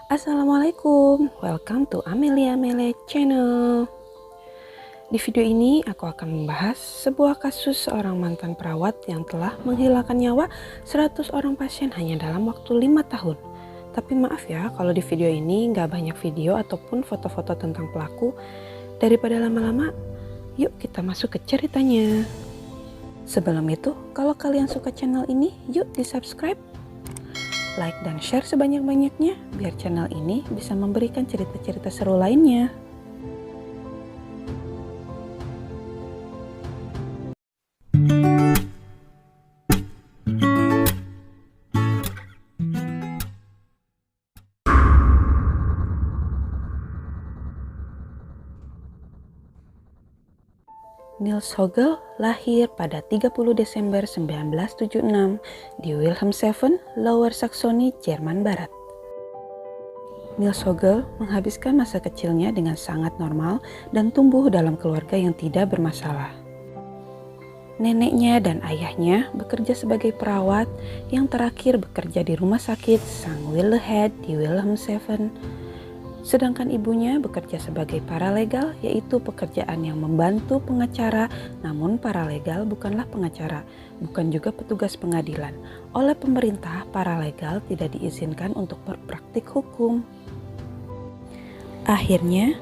Assalamualaikum, welcome to Amelia Mele Channel. Di video ini aku akan membahas sebuah kasus seorang mantan perawat yang telah menghilangkan nyawa 100 orang pasien hanya dalam waktu 5 tahun. Tapi maaf ya, kalau di video ini nggak banyak video ataupun foto-foto tentang pelaku. Daripada lama-lama, yuk kita masuk ke ceritanya. Sebelum itu, kalau kalian suka channel ini, yuk di subscribe, like dan share sebanyak-banyaknya biar channel ini bisa memberikan cerita-cerita seru lainnya. Niels Hogel lahir pada 30 Desember 1976 di Wilhelmshaven, Lower Saxony, Jerman Barat. Niels Hogel menghabiskan masa kecilnya dengan sangat normal dan tumbuh dalam keluarga yang tidak bermasalah. Neneknya dan ayahnya bekerja sebagai perawat, yang terakhir bekerja di rumah sakit St. Willehad di Wilhelmshaven. Sedangkan ibunya bekerja sebagai paralegal, yaitu pekerjaan yang membantu pengacara, namun paralegal bukanlah pengacara, bukan juga petugas pengadilan. Oleh pemerintah, paralegal tidak diizinkan untuk berpraktik hukum. Akhirnya,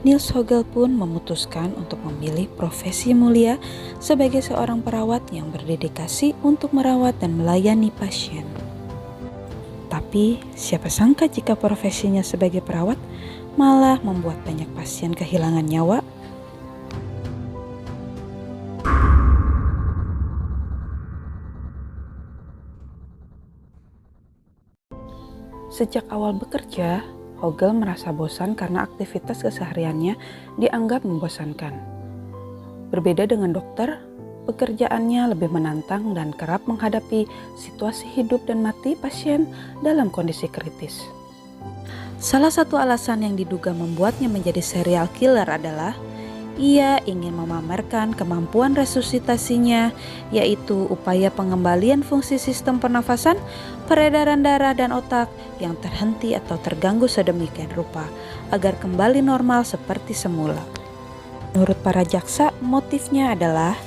Niels Hogel pun memutuskan untuk memilih profesi mulia sebagai seorang perawat yang berdedikasi untuk merawat dan melayani pasien. Tapi siapa sangka jika profesinya sebagai perawat malah membuat banyak pasien kehilangan nyawa. Sejak awal bekerja, Hogel merasa bosan karena aktivitas kesehariannya dianggap membosankan. Berbeda dengan dokter, pekerjaannya lebih menantang dan kerap menghadapi situasi hidup dan mati pasien dalam kondisi kritis. Salah satu alasan yang diduga membuatnya menjadi serial killer adalah ia ingin memamerkan kemampuan resusitasinya, yaitu upaya pengembalian fungsi sistem pernafasan, peredaran darah dan otak yang terhenti atau terganggu sedemikian rupa agar kembali normal seperti semula. Menurut para jaksa, motifnya adalah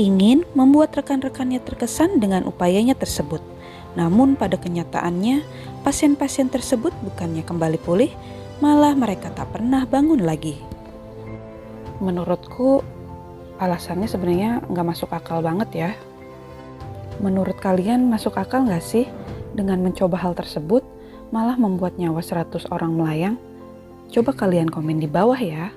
ingin membuat rekan-rekannya terkesan dengan upayanya tersebut. Namun pada kenyataannya, pasien-pasien tersebut bukannya kembali pulih, malah mereka tak pernah bangun lagi. Menurutku, alasannya sebenarnya nggak masuk akal banget ya. Menurut kalian masuk akal nggak sih dengan mencoba hal tersebut malah membuat nyawa 100 orang melayang? Coba kalian komen di bawah ya.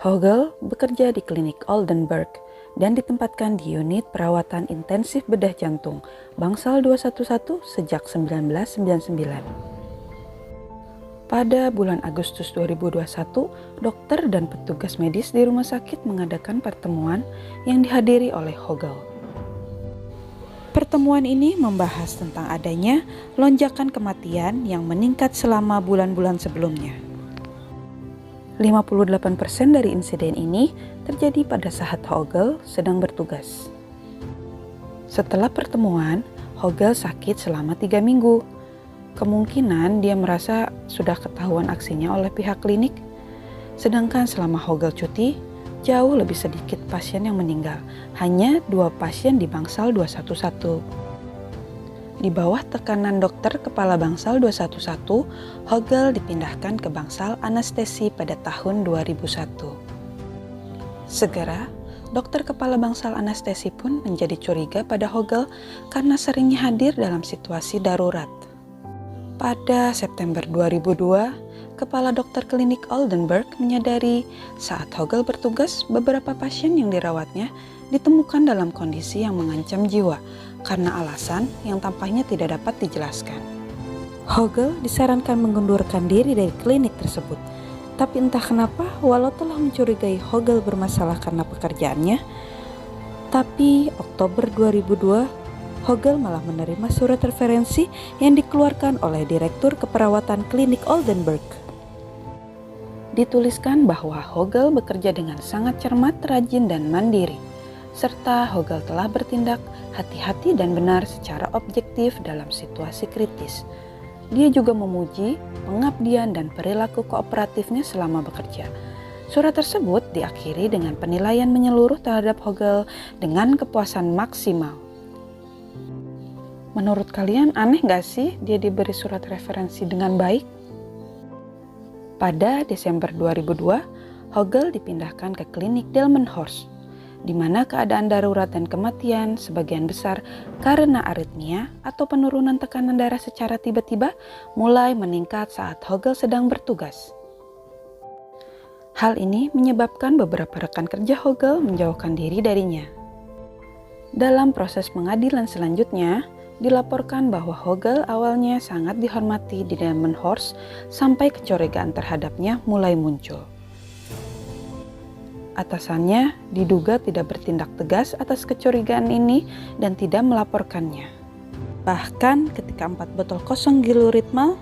Hogel bekerja di klinik Oldenburg dan ditempatkan di unit perawatan intensif bedah jantung Bangsal 211 sejak 1999. Pada bulan Agustus 2021, dokter dan petugas medis di rumah sakit mengadakan pertemuan yang dihadiri oleh Hogel. Pertemuan ini membahas tentang adanya lonjakan kematian yang meningkat selama bulan-bulan sebelumnya. 58% dari insiden ini terjadi pada saat Hogel sedang bertugas. Setelah pertemuan, Hogel sakit selama 3 minggu. Kemungkinan dia merasa sudah ketahuan aksinya oleh pihak klinik. Sedangkan selama Hogel cuti, jauh lebih sedikit pasien yang meninggal. Hanya 2 pasien di Bangsal 211. Di bawah tekanan dokter kepala Bangsal 211, Hogel dipindahkan ke Bangsal Anestesi pada tahun 2001. Segera, dokter kepala Bangsal Anestesi pun menjadi curiga pada Hogel karena seringnya hadir dalam situasi darurat. Pada September 2002, kepala dokter klinik Oldenburg menyadari saat Hogel bertugas, beberapa pasien yang dirawatnya ditemukan dalam kondisi yang mengancam jiwa karena alasan yang tampaknya tidak dapat dijelaskan. Hogel disarankan mengundurkan diri dari klinik tersebut. Tapi entah kenapa, walau telah mencurigai Hogel bermasalah karena pekerjaannya, tapi Oktober 2002, Hogel malah menerima surat referensi yang dikeluarkan oleh Direktur Keperawatan Klinik Oldenburg. Dituliskan bahwa Hogel bekerja dengan sangat cermat, rajin, dan mandiri. serta Hogel telah bertindak hati-hati dan benar secara objektif dalam situasi kritis. Dia juga memuji pengabdian dan perilaku kooperatifnya selama bekerja. Surat tersebut diakhiri dengan penilaian menyeluruh terhadap Hogel dengan kepuasan maksimal. Menurut kalian aneh gak sih dia diberi surat referensi dengan baik? Pada Desember 2002, Hogel dipindahkan ke klinik Delmenhorst, di mana keadaan darurat dan kematian sebagian besar karena aritmia atau penurunan tekanan darah secara tiba-tiba mulai meningkat saat Hogel sedang bertugas. Hal ini menyebabkan beberapa rekan kerja Hogel menjauhkan diri darinya. Dalam proses pengadilan selanjutnya, dilaporkan bahwa Hogel awalnya sangat dihormati di Delmenhorst sampai kecurigaan terhadapnya mulai muncul. Atasannya diduga tidak bertindak tegas atas kecurigaan ini dan tidak melaporkannya. Bahkan ketika 4 botol kosong Gilurimal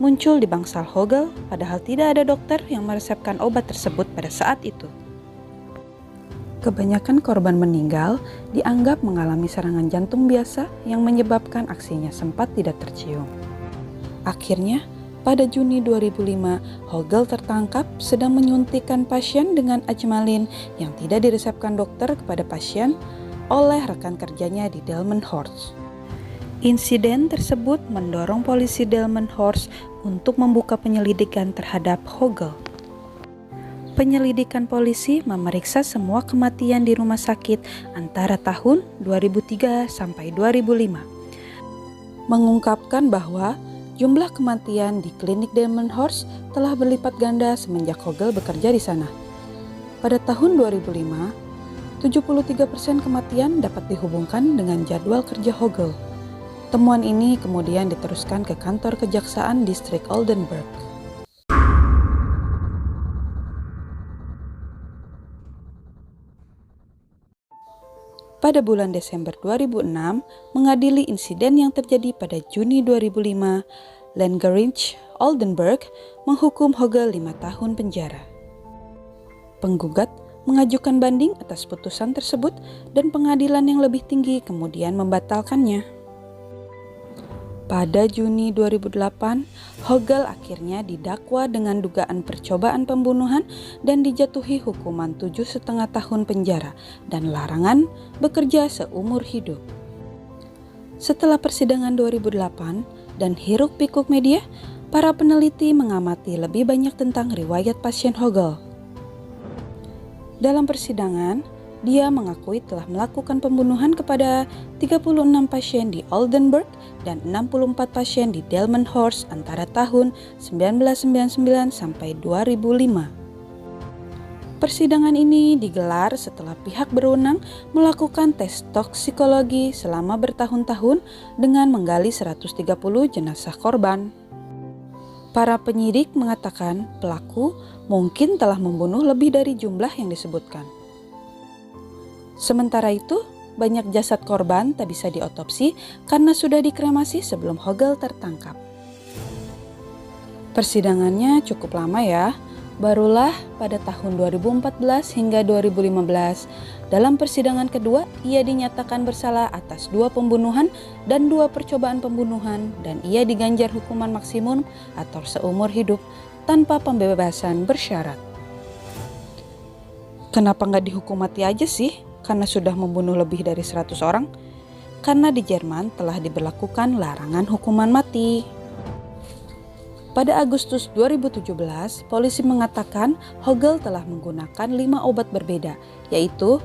muncul di bangsal Hogel, padahal tidak ada dokter yang meresepkan obat tersebut pada saat itu. Kebanyakan korban meninggal dianggap mengalami serangan jantung biasa yang menyebabkan aksinya sempat tidak tercium. Akhirnya, pada Juni 2005, Hogel tertangkap sedang menyuntikkan pasien dengan Ajmalin yang tidak diresepkan dokter kepada pasien oleh rekan kerjanya di Delmenhorst. Insiden tersebut mendorong polisi Delmenhorst untuk membuka penyelidikan terhadap Hogel. Penyelidikan polisi memeriksa semua kematian di rumah sakit antara tahun 2003 sampai 2005, mengungkapkan bahwa jumlah kematian di klinik Delmenhorst telah berlipat ganda semenjak Hogel bekerja di sana. Pada tahun 2005, 73% kematian dapat dihubungkan dengan jadwal kerja Hogel. Temuan ini kemudian diteruskan ke kantor kejaksaan distrik Oldenburg. Pada bulan Desember 2006, mengadili insiden yang terjadi pada Juni 2005, Landgericht Oldenburg menghukum Hogel 5 tahun penjara. Penggugat mengajukan banding atas putusan tersebut dan pengadilan yang lebih tinggi kemudian membatalkannya. Pada Juni 2008, Hogel akhirnya didakwa dengan dugaan percobaan pembunuhan dan dijatuhi hukuman 7,5 tahun penjara dan larangan bekerja seumur hidup. Setelah persidangan 2008 dan hiruk-pikuk media, para peneliti mengamati lebih banyak tentang riwayat pasien Hogel. Dalam persidangan, dia mengakui telah melakukan pembunuhan kepada 36 pasien di Oldenburg dan 64 pasien di Delmenhorst antara tahun 1999 sampai 2005. Persidangan ini digelar setelah pihak berwenang melakukan tes toksikologi selama bertahun-tahun dengan menggali 130 jenazah korban. Para penyidik mengatakan pelaku mungkin telah membunuh lebih dari jumlah yang disebutkan. Sementara itu, banyak jasad korban tak bisa diotopsi karena sudah dikremasi sebelum Hogel tertangkap. Persidangannya cukup lama ya, barulah pada tahun 2014 hingga 2015. Dalam persidangan kedua, ia dinyatakan bersalah atas 2 pembunuhan dan 2 percobaan pembunuhan dan ia diganjar hukuman maksimum atau seumur hidup tanpa pembebasan bersyarat. Kenapa nggak dihukum mati aja sih? Karena sudah membunuh lebih dari 100 orang? Karena di Jerman telah diberlakukan larangan hukuman mati. Pada Agustus 2017, polisi mengatakan Hogel telah menggunakan 5 obat berbeda, yaitu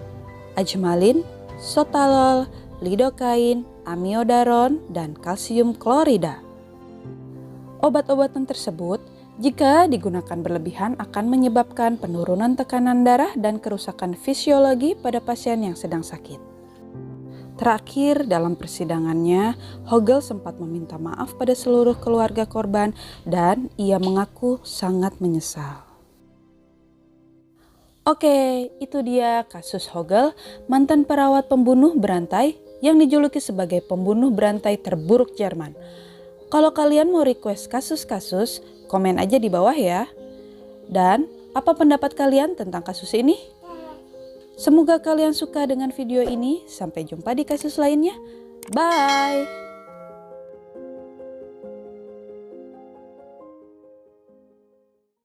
Ajmalin, Sotalol, Lidocaine, Amiodaron, dan kalsium klorida. Obat-obatan tersebut jika digunakan berlebihan akan menyebabkan penurunan tekanan darah dan kerusakan fisiologi pada pasien yang sedang sakit. Terakhir, dalam persidangannya, Hogel sempat meminta maaf pada seluruh keluarga korban dan ia mengaku sangat menyesal. Oke, itu dia kasus Hogel, mantan perawat pembunuh berantai yang dijuluki sebagai pembunuh berantai terburuk Jerman. Kalau kalian mau request kasus-kasus, komen aja di bawah ya. Dan apa pendapat kalian tentang kasus ini? Semoga kalian suka dengan video ini. Sampai jumpa di kasus lainnya. Bye!